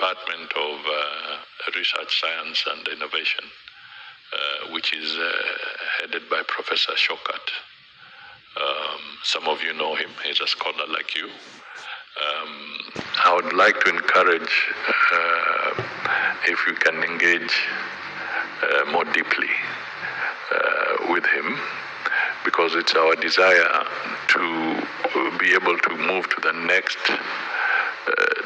Department of Research, Science and Innovation, which is headed by Professor Shokat. Some of you know him. He's a scholar like you. I would like to encourage if you can engage more deeply with him, because it's our desire to be able to move to the next,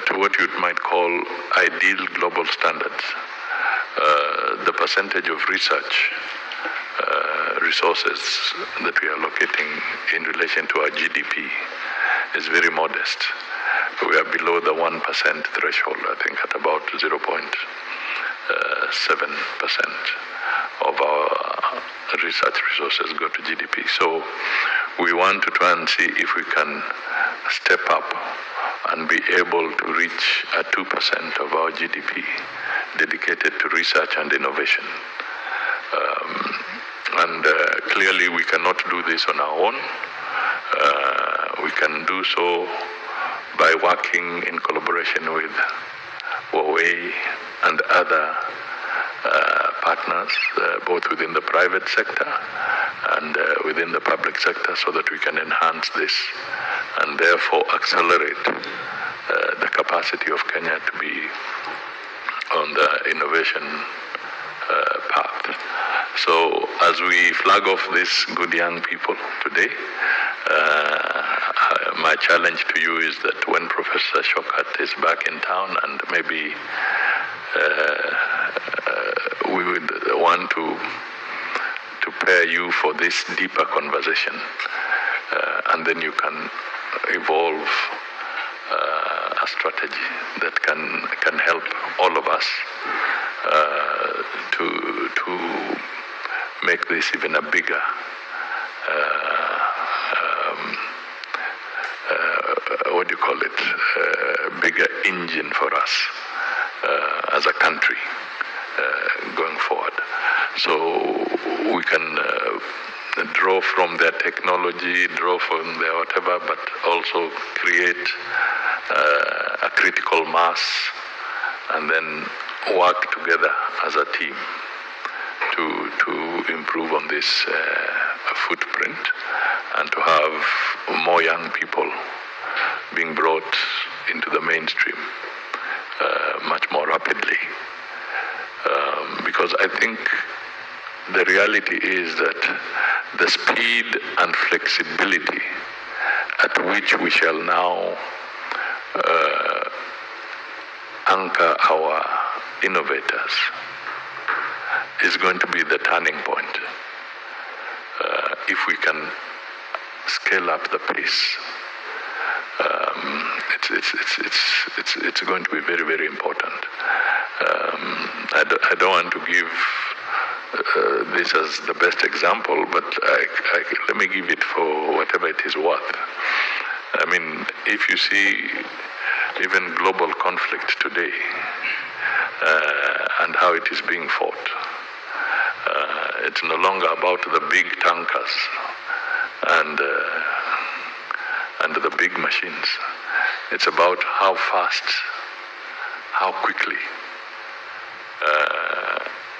to what you might call ideal global standards. The percentage of research resources that we are allocating in relation to our GDP is very modest. We are below the 1% threshold, I think at about 0.7% of our research resources go to GDP. So we want to try and see if we can step up and be able to reach 2% of our GDP dedicated to research and innovation. Clearly we cannot do this on our own. We can do so by working in collaboration with Huawei and other partners, both within the private sector and within the public sector, so that we can enhance this and therefore accelerate the capacity of Kenya to be on the innovation path. So as we flag off these good young people today, my challenge to you is that when Professor Shokat is back in town, and maybe we would want to prepare you for this deeper conversation, and then you can evolve a strategy that can help all of us to make this even a bigger what do you call it, bigger engine for us as a country going forward. So we can draw from their technology, draw from their whatever, but also create a critical mass and then work together as a team to improve on this footprint and to have more young people being brought into the mainstream much more rapidly. Because I think the reality is that the speed and flexibility at which we shall now anchor our innovators is going to be the turning point. If we can scale up the pace, it's going to be very, very important. I don't want to give this as the best example, but let me give it for whatever it is worth. I mean, if you see even global conflict today and how it is being fought, it's no longer about the big tankers and the big machines. It's about how fast, how quickly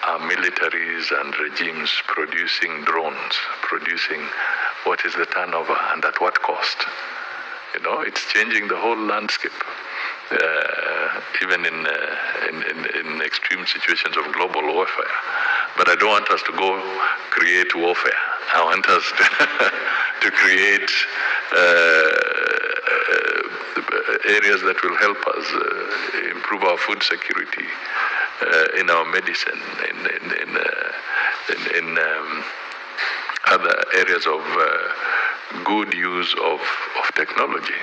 our militaries and regimes producing drones, producing what is the turnover and at what cost. You know, it's changing the whole landscape. Even in extreme situations of global warfare. But I don't want us to go create warfare. I want us to create areas that will help us improve our food security, in our medicine, in other areas of good use of technology,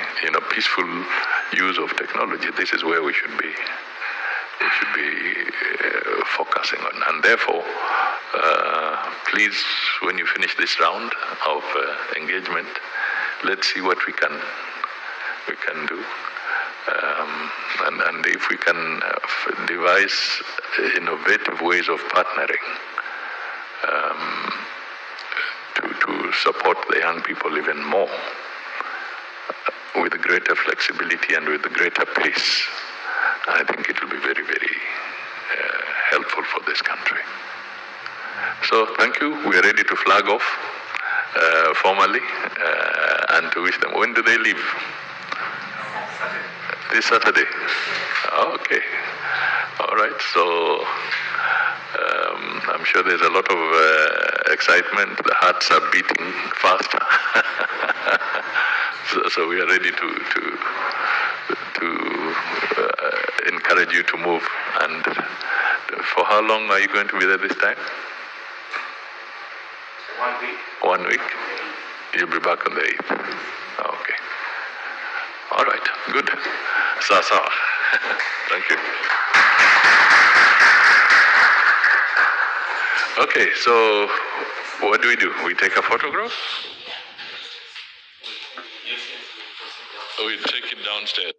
peaceful use of technology. This is where we should be. We should be focusing on. And therefore, please, when you finish this round of engagement, let's see what we can do. And if we can devise innovative ways of partnering to support the young people even more, with greater flexibility and with greater pace, I think it will be very, very helpful for this country. So thank you. We are ready to flag off formally and to wish them. When do they leave? This Saturday. Okay. All right. So I'm sure there's a lot of excitement. The hearts are beating faster. so we are ready to encourage you to move. And for how long are you going to be there this time? 1 week. 1 week? You'll be back on the 8th. Okay. All right. Good. Sawa. Thank you. Okay, so what do? We take a photograph? We take it downstairs.